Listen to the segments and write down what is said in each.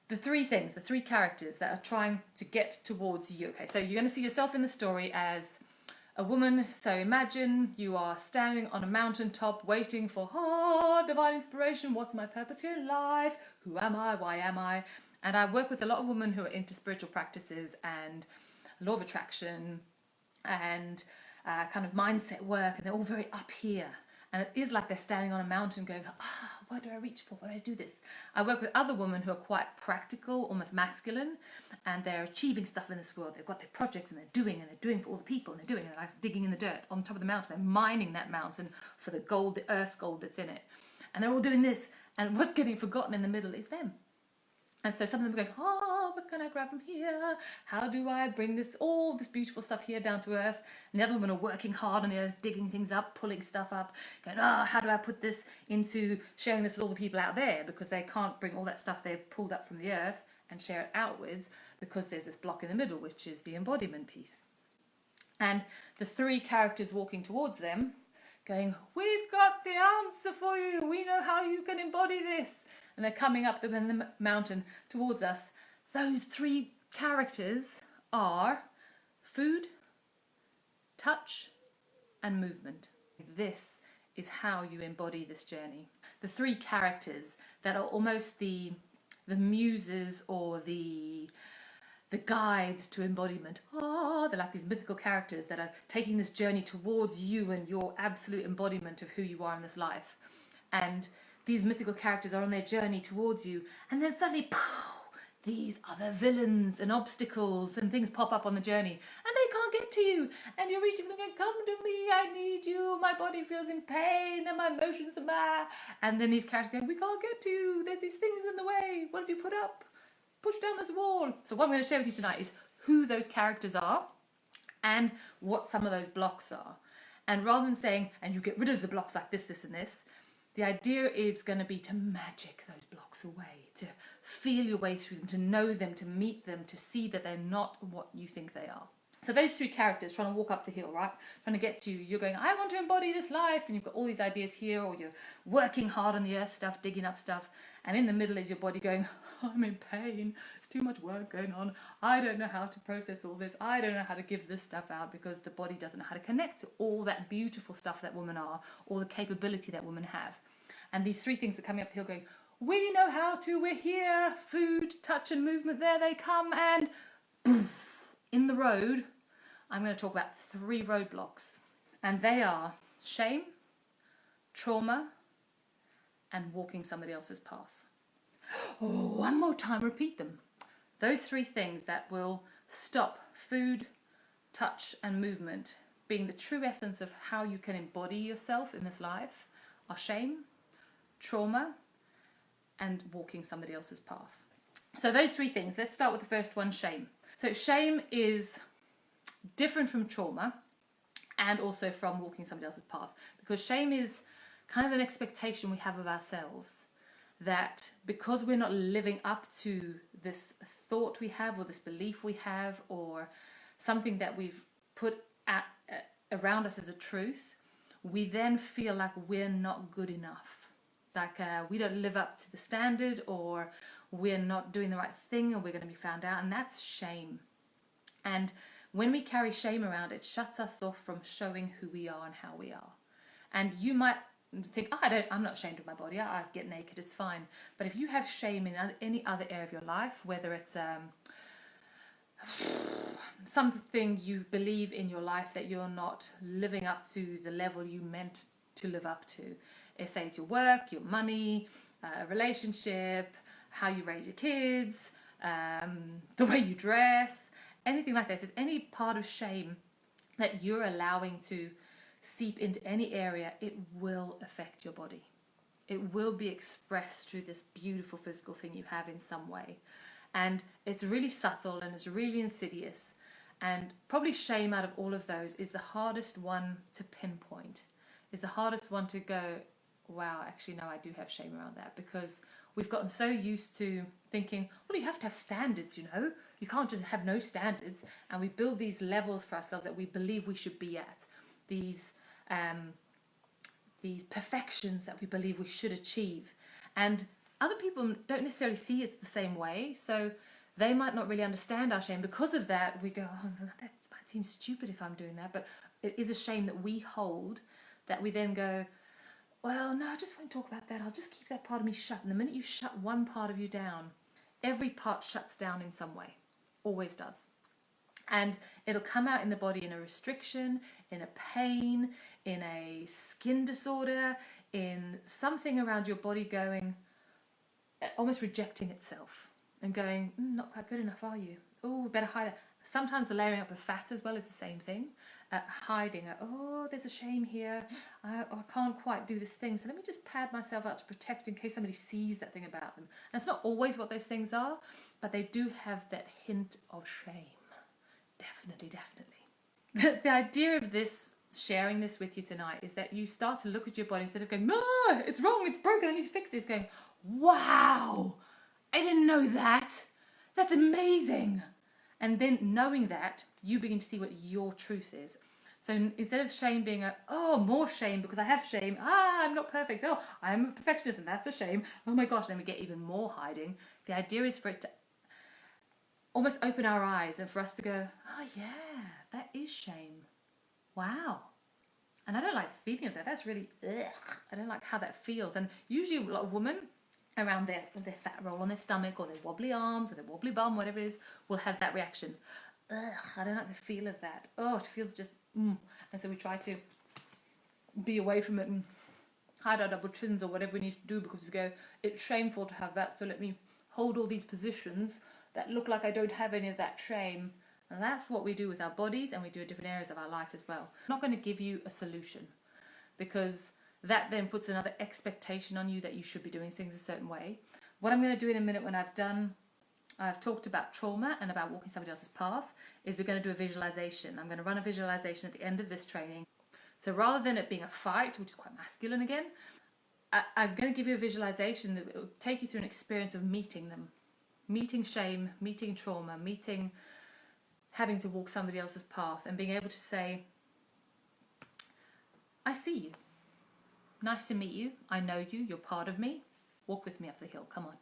the three things, the three characters that are trying to get towards you. Okay, so you're going to see yourself in the story as a woman. So imagine you are standing on a mountaintop waiting for divine inspiration. What's my purpose here in life? Who am I? Why am I? And I work with a lot of women who are into spiritual practices and law of attraction and kind of mindset work, and they're all very up here. And it is like they're standing on a mountain going, where do I reach for? Where do I do this? I work with other women who are quite practical, almost masculine, and they're achieving stuff in this world. They've got their projects and they're doing for all the people, and they're like digging in the dirt on top of the mountain. They're mining that mountain for the gold, the earth gold that's in it. And they're all doing this. And what's getting forgotten in the middle is them. And so some of them are going, what can I grab from here? How do I bring all this beautiful stuff here down to earth? And the other women are working hard on the earth, digging things up, pulling stuff up, going, how do I put this into sharing this with all the people out there? Because they can't bring all that stuff they've pulled up from the earth and share it outwards, because there's this block in the middle, which is the embodiment piece. And the three characters walking towards them going, we've got the answer for you. We know how you can embody this. And they're coming up the mountain towards us. Those three characters are food, touch, and movement. This is how you embody this journey. The three characters that are almost the muses or the guides to embodiment. They're like these mythical characters that are taking this journey towards you and your absolute embodiment of who you are in this life. And these mythical characters are on their journey towards you, and then suddenly, these other villains and obstacles and things pop up on the journey, and they can't get to you. And you're reaching for them, going, come to me, I need you, my body feels in pain, and my emotions are bad. And then these characters go, we can't get to you, there's these things in the way, what have you put up? Push down this wall. So what I'm going to share with you tonight is who those characters are and what some of those blocks are. And rather than saying, and you get rid of the blocks like this, this, and this, the idea is going to be to magic those blocks away, to feel your way through them, to know them, to meet them, to see that they're not what you think they are. So those three characters trying to walk up the hill, right? Trying to get to you. You're going, I want to embody this life. And you've got all these ideas here, or you're working hard on the earth stuff, digging up stuff. And in the middle is your body going, I'm in pain. It's too much work going on. I don't know how to process all this. I don't know how to give this stuff out, because the body doesn't know how to connect to all that beautiful stuff that women are, all the capability that women have. And these three things are coming up the hill going, we know how to, we're here, food, touch and movement, there they come. And poof, in the road, I'm going to talk about three roadblocks. And they are shame, trauma, and walking somebody else's path. One more time, repeat them. Those three things that will stop food, touch, and movement being the true essence of how you can embody yourself in this life are shame, trauma, and walking somebody else's path. So those three things, let's start with the first one, shame. So shame is different from trauma and also from walking somebody else's path, because shame is kind of an expectation we have of ourselves, that because we're not living up to this thought we have, or this belief we have, or something that we've put around us as a truth, we then feel like we're not good enough. Like we don't live up to the standard, or we're not doing the right thing, and we're going to be found out. And that's shame. And when we carry shame around, it shuts us off from showing who we are and how we are. And you might think, I'm not ashamed of my body. I get naked, it's fine. But if you have shame in any other area of your life, whether it's something you believe in your life that you're not living up to the level you meant to live up to, say it's your work, your money, relationship, how you raise your kids, the way you dress, anything like that. If there's any part of shame that you're allowing to seep into any area, it will affect your body. It will be expressed through this beautiful physical thing you have in some way. And it's really subtle and it's really insidious. And probably shame out of all of those is the hardest one to pinpoint. Is the hardest one to go, wow, actually, no, I do have shame around that, because we've gotten so used to thinking, well, you have to have standards, you know, you can't just have no standards. And we build these levels for ourselves that we believe we should be at, these perfections that we believe we should achieve. And other people don't necessarily see it the same way, so they might not really understand our shame. Because of that, we go, oh, that might seem stupid if I'm doing that, but it is a shame that we hold, that we then go, well, no, I just won't talk about that. I'll just keep that part of me shut. And the minute you shut one part of you down, every part shuts down in some way. Always does. And it'll come out in the body in a restriction, in a pain, in a skin disorder, in something around your body going, almost rejecting itself and going, not quite good enough, are you? Oh, better hide it. Sometimes the layering up of fat as well is the same thing. Hiding, oh, there's a shame here. I can't quite do this thing. So let me just pad myself out to protect in case somebody sees that thing about them. And it's not always what those things are, but they do have that hint of shame. Definitely, definitely. The idea of this, sharing this with you tonight, is that you start to look at your body instead of going, no, it's wrong, it's broken, I need to fix it. It's going, wow, I didn't know that. That's amazing. And then knowing that, you begin to see what your truth is. So instead of shame being more shame because I have shame. I'm not perfect. Oh, I'm a perfectionist and that's a shame. Oh my gosh, then we get even more hiding. The idea is for it to almost open our eyes and for us to go, oh yeah, that is shame. Wow. And I don't like the feeling of that. That's really, I don't like how that feels. And usually a lot of women around their fat roll on their stomach or their wobbly arms or their wobbly bum, whatever it is, will have that reaction. I don't like the feel of that. Oh, it feels just, And so we try to be away from it and hide our double chins or whatever we need to do because we go, it's shameful to have that, so let me hold all these positions that look like I don't have any of that shame. And that's what we do with our bodies, and we do in different areas of our life as well. I'm not going to give you a solution because that then puts another expectation on you that you should be doing things a certain way. What I'm going to do in a minute when I've talked about trauma and about walking somebody else's path, is we're going to do a visualization. I'm going to run a visualization at the end of this training. So rather than it being a fight, which is quite masculine again, I'm going to give you a visualization that will take you through an experience of meeting them. Meeting shame, meeting trauma, meeting having to walk somebody else's path and being able to say, I see you. Nice to meet you. I know you. You're part of me. Walk with me up the hill. Come on.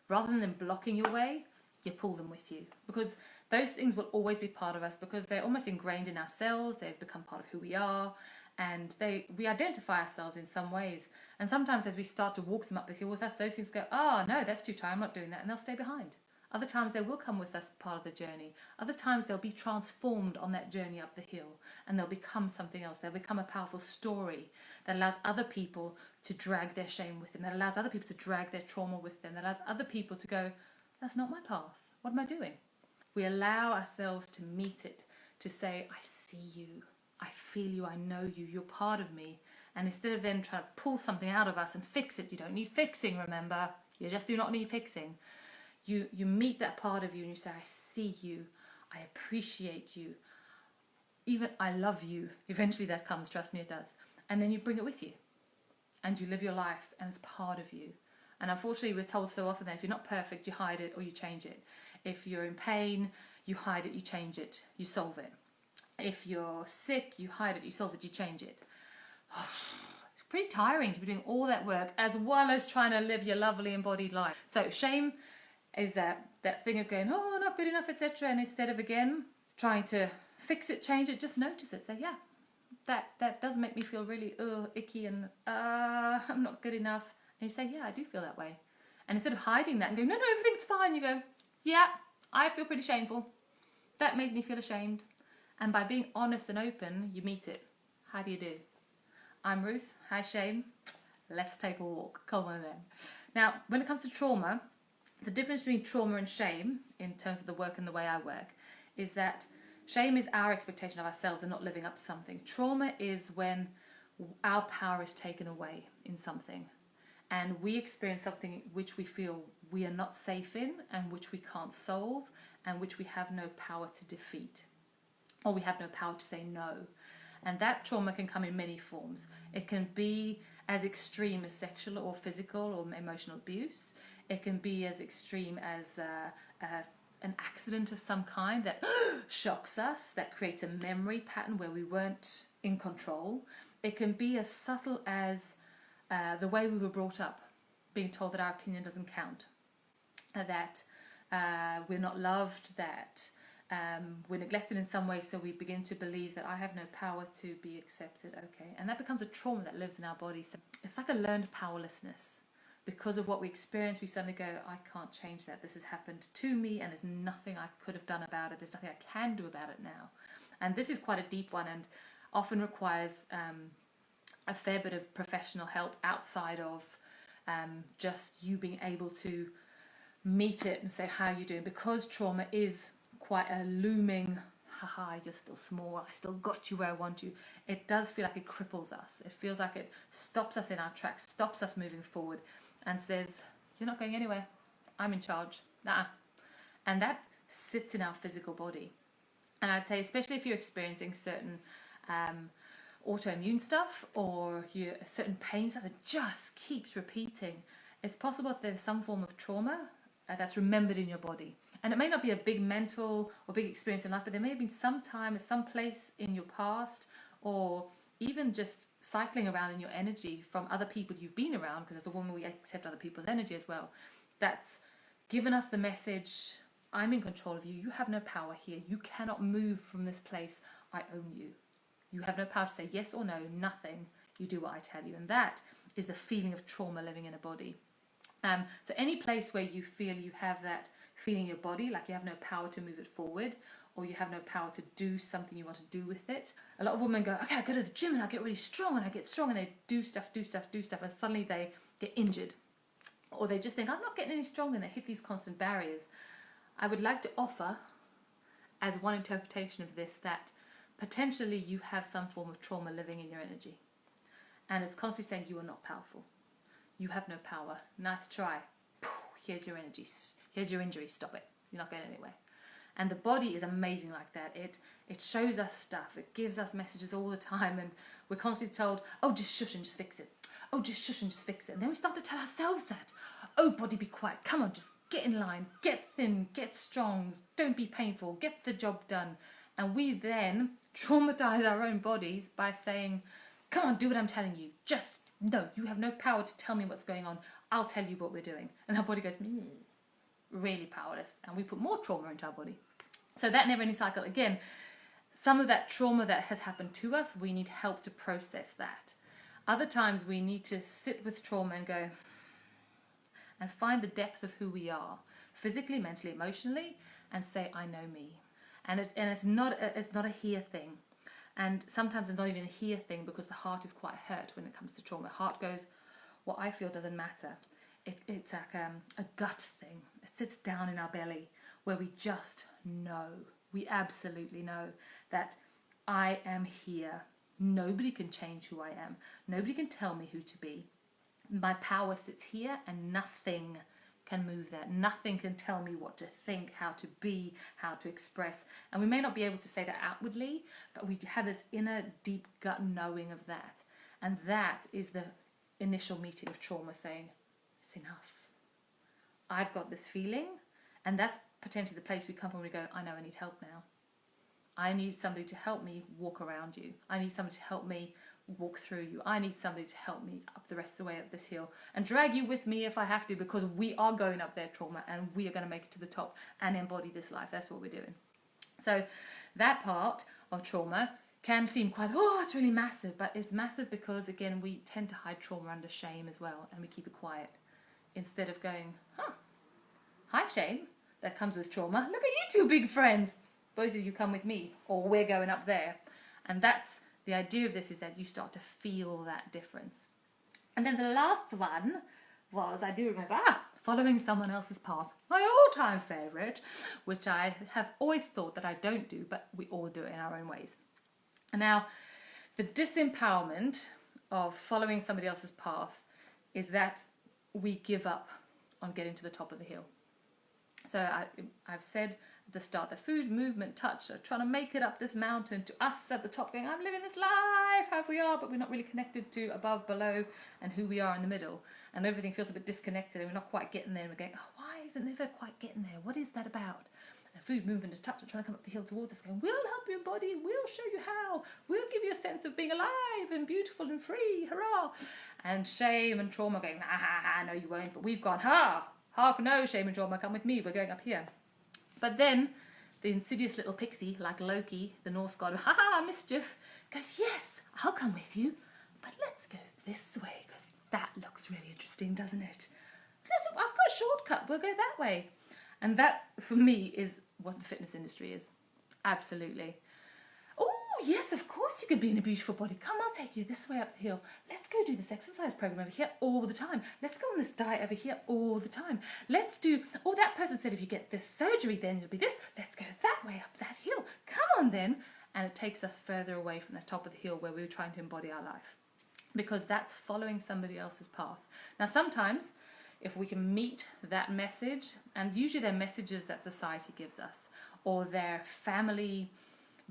Rather than them blocking your way, you pull them with you. Because those things will always be part of us because they're almost ingrained in ourselves. They've become part of who we are. And we identify ourselves in some ways. And sometimes as we start to walk them up the hill with us, those things go, oh, no, that's too tight. I'm not doing that. And they'll stay behind. Other times they will come with us part of the journey. Other times they'll be transformed on that journey up the hill and they'll become something else. They'll become a powerful story that allows other people to drag their shame with them, that allows other people to drag their trauma with them, that allows other people to go, that's not my path. What am I doing? We allow ourselves to meet it, to say, I see you, I feel you, I know you, you're part of me. And instead of then trying to pull something out of us and fix it, you don't need fixing, remember? You just do not need fixing. You meet that part of you and you say, I see you, I appreciate you, even I love you. Eventually that comes, trust me, it does. And then you bring it with you and you live your life and it's part of you. And unfortunately we're told so often that if you're not perfect, you hide it or you change it. If you're in pain, you hide it, you change it, you solve it. If you're sick, you hide it, you solve it, you change it. It's pretty tiring to be doing all that work as well as trying to live your lovely embodied life. So shame is that thing of going, oh, not good enough, etc. And instead of, again, trying to fix it, change it, just notice it. Say, yeah, that does make me feel really icky and I'm not good enough. And you say, yeah, I do feel that way. And instead of hiding that and going, no, everything's fine, you go, yeah, I feel pretty shameful. That makes me feel ashamed. And by being honest and open, you meet it. How do you do? I'm Ruth. Hi, shame. Let's take a walk. Come on then. Now, when it comes to trauma, the difference between trauma and shame, in terms of the work and the way I work, is that shame is our expectation of ourselves and not living up to something. Trauma is when our power is taken away in something and we experience something which we feel we are not safe in and which we can't solve and which we have no power to defeat, or we have no power to say no. And that trauma can come in many forms. It can be as extreme as sexual or physical or emotional abuse. It can be as extreme as an accident of some kind that shocks us, that creates a memory pattern where we weren't in control. It can be as subtle as the way we were brought up. being told that our opinion doesn't count, that we're not loved, that we're neglected in some way, so we begin to believe that I have no power to be accepted. Okay, and that becomes a trauma that lives in our body. So it's like a learned powerlessness. Because of what we experience, we suddenly go, I can't change that. This has happened to me and there's nothing I could have done about it. There's nothing I can do about it now. And this is quite a deep one and often requires a fair bit of professional help outside of just you being able to meet it and say, how are you doing? Because trauma is quite a looming, haha, you're still small, I still got you where I want you. It does feel like it cripples us. It feels like it stops us in our tracks, stops us moving forward, and says, you're not going anywhere. I'm in charge. Nah. And that sits in our physical body. And I'd say, especially if you're experiencing certain autoimmune stuff or certain pain stuff that just keeps repeating, it's possible that there's some form of trauma that's remembered in your body. And it may not be a big mental or big experience in life, but there may have been some time or some place in your past, or even just cycling around in your energy from other people you've been around, because as a woman we accept other people's energy as well, that's given us the message, I'm in control of you, you have no power here, you cannot move from this place, I own you. You have no power to say yes or no, nothing, you do what I tell you. And that is the feeling of trauma living in a body. So any place where you feel you have that feeling in your body, like you have no power to move it forward, or you have no power to do something you want to do with it. A lot of women go, okay, I go to the gym and I get really strong and I get strong, and they do stuff, and suddenly they get injured. Or they just think, I'm not getting any stronger, and they hit these constant barriers. I would like to offer, as one interpretation of this, that potentially you have some form of trauma living in your energy. And it's constantly saying you are not powerful. You have no power. Nice try. Here's your energy. Here's your injury. Stop it. You're not going anywhere. And the body is amazing like that. It shows us stuff. It gives us messages all the time. And we're constantly told, oh, just shush and just fix it. Oh, just shush and just fix it. And then we start to tell ourselves that. Oh, body, be quiet. Come on, just get in line. Get thin. Get strong. Don't be painful. Get the job done. And we then traumatize our own bodies by saying, come on, do what I'm telling you. Just, no, you have no power to tell me what's going on. I'll tell you what we're doing. And our body goes, really powerless, and we put more trauma into our body. So that never-ending cycle. Again, some of that trauma that has happened to us, we need help to process that. Other times we need to sit with trauma and go and find the depth of who we are, physically, mentally, emotionally, and say, I know me. And it's not a here thing. And sometimes it's not even a here thing, because the heart is quite hurt when it comes to trauma. Heart goes, what I feel doesn't matter. It's like a gut thing. It sits down in our belly where we just know. We absolutely know that I am here. Nobody can change who I am. Nobody can tell me who to be. My power sits here and nothing can move that. Nothing can tell me what to think, how to be, how to express. And we may not be able to say that outwardly, but we have this inner deep gut knowing of that. And that is the initial meeting of trauma, saying, it's enough. I've got this feeling, and that's potentially the place we come from. We go, I know I need help now. I need somebody to help me walk around you. I need somebody to help me walk through you. I need somebody to help me up the rest of the way up this hill and drag you with me if I have to, because we are going up their trauma and we are going to make it to the top and embody this life. That's what we're doing. So that part of trauma can seem quite, it's really massive, but it's massive because, again, we tend to hide trauma under shame as well, and we keep it quiet instead of going, hi shame, that comes with trauma. Look at you two big friends. Both of you come with me, or we're going up there. And that's the idea of this, is that you start to feel that difference. And then the last one was, I do remember, following someone else's path. My all-time favourite, which I have always thought that I don't do, but we all do it in our own ways. And now, the disempowerment of following somebody else's path is that we give up on getting to the top of the hill. So I've said at the start, the food, movement, touch are trying to make it up this mountain to us at the top, going, I'm living this life, how we are, but we're not really connected to above, below, and who we are in the middle. And everything feels a bit disconnected, and we're not quite getting there, and we're going, why isn't it ever quite getting there? What is that about? And food, movement, and touch are trying to come up the hill towards us, going, we'll help you embody, we'll show you how, we'll give you a sense of being alive and beautiful and free, hurrah. And shame and trauma going, ha ha ha, no you won't. But we've gone, hark no, shame and trauma, come with me, we're going up here. But then the insidious little pixie, like Loki, the Norse god of mischief, goes, yes, I'll come with you, but let's go this way, because that looks really interesting, doesn't it? I've got a shortcut, we'll go that way. And that, for me, is what the fitness industry is. Absolutely. Oh, yes, of course you can be in a beautiful body. Come, I'll take you this way up the hill. Let's go do this exercise program over here all the time. Let's go on this diet over here all the time. Let's do, oh, that person said if you get this surgery, then you'll be this. Let's go that way up that hill. Come on then. And it takes us further away from the top of the hill where we were trying to embody our life. Because that's following somebody else's path. Now, sometimes, if we can meet that message, and usually they're messages that society gives us, or their family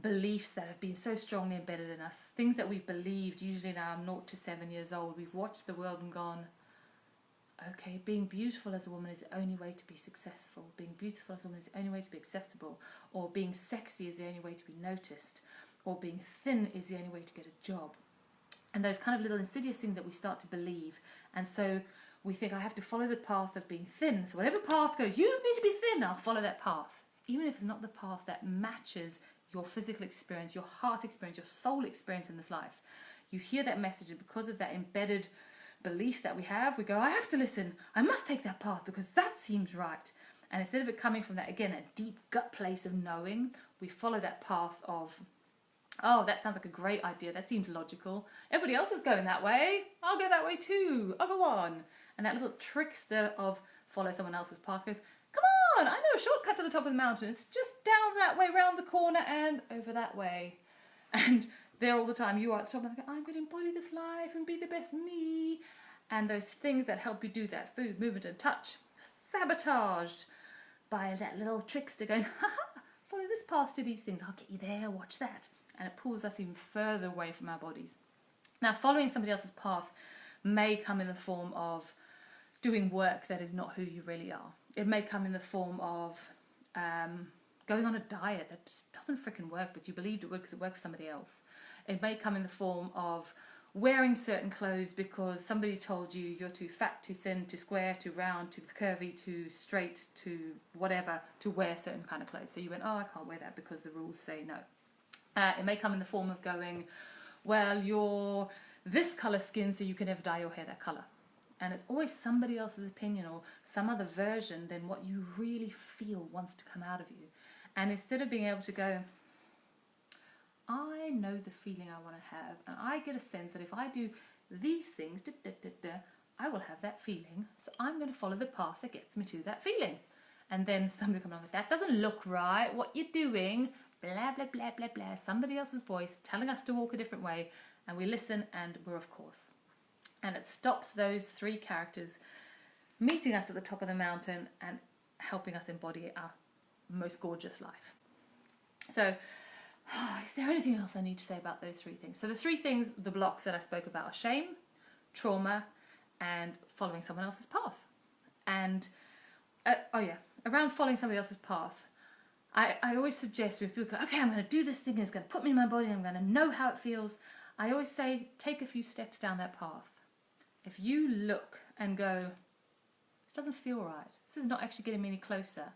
beliefs that have been so strongly embedded in us, things that we've believed, usually now 0 to 7 years old, we've watched the world and gone, okay, being beautiful as a woman is the only way to be successful, being beautiful as a woman is the only way to be acceptable, or being sexy is the only way to be noticed, or being thin is the only way to get a job. And those kind of little insidious things that we start to believe. And so we think, I have to follow the path of being thin. So whatever path goes, you need to be thin, I'll follow that path. Even if it's not the path that matches your physical experience, your heart experience, your soul experience in this life. You hear that message, and because of that embedded belief that we have, we go, I have to listen. I must take that path because that seems right. And instead of it coming from that, again, a deep gut place of knowing, we follow that path of, oh, that sounds like a great idea. That seems logical. Everybody else is going that way. I'll go that way too. I'll go on. And that little trickster of follow someone else's path goes, come on, I know a shortcut to the top of the mountain. It's just down that way, round the corner and over that way. And there all the time you are at the top and I'm going to embody this life and be the best me. And those things that help you do that, food, movement and touch, sabotaged by that little trickster going, follow this path to these things. I'll get you there, watch that. And it pulls us even further away from our bodies. Now, following somebody else's path may come in the form of doing work that is not who you really are. It may come in the form of going on a diet that just doesn't frickin' work, but you believed it would because it worked for somebody else. It may come in the form of wearing certain clothes because somebody told you you're too fat, too thin, too square, too round, too curvy, too straight, too whatever, to wear certain kind of clothes. So you went, oh, I can't wear that because the rules say no. It may come in the form of going, well, you're this colour skin so you can never dye your hair that colour. And it's always somebody else's opinion or some other version than what you really feel wants to come out of you. And instead of being able to go, I know the feeling I want to have, and I get a sense that if I do these things, I will have that feeling, so I'm going to follow the path that gets me to that feeling. And then somebody comes along with, that doesn't look right, what you're doing, blah, blah, blah, blah, blah, somebody else's voice telling us to walk a different way, and we listen and we're of course. And it stops those three characters meeting us at the top of the mountain and helping us embody our most gorgeous life. So, is there anything else I need to say about those three things? So the three things, the blocks that I spoke about are shame, trauma, and following someone else's path. And, around following somebody else's path, I always suggest when people go, okay, I'm going to do this thing, and it's going to put me in my body, and I'm going to know how it feels. I always say, take a few steps down that path. If you look and go, this doesn't feel right, this is not actually getting me any closer,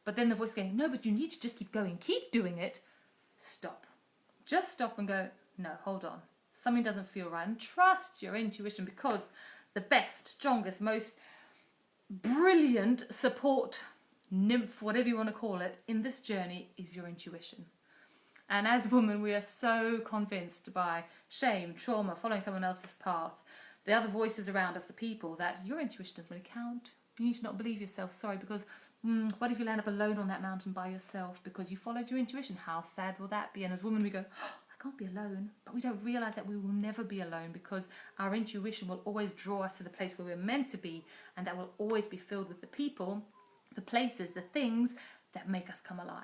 but then the voice going, no, but you need to just keep going, keep doing it, stop. Just stop and go, no, hold on. Something doesn't feel right. And trust your intuition, because the best, strongest, most brilliant support nymph, whatever you want to call it, in this journey is your intuition. And as women, we are so convinced by shame, trauma, following someone else's path, the other voices around us, the people, that your intuition doesn't really count. You need to not believe yourself, sorry, because what if you land up alone on that mountain by yourself because you followed your intuition? How sad will that be? And as women, we go, oh, I can't be alone. But we don't realise that we will never be alone, because our intuition will always draw us to the place where we're meant to be, and that will always be filled with the people, the places, the things that make us come alive.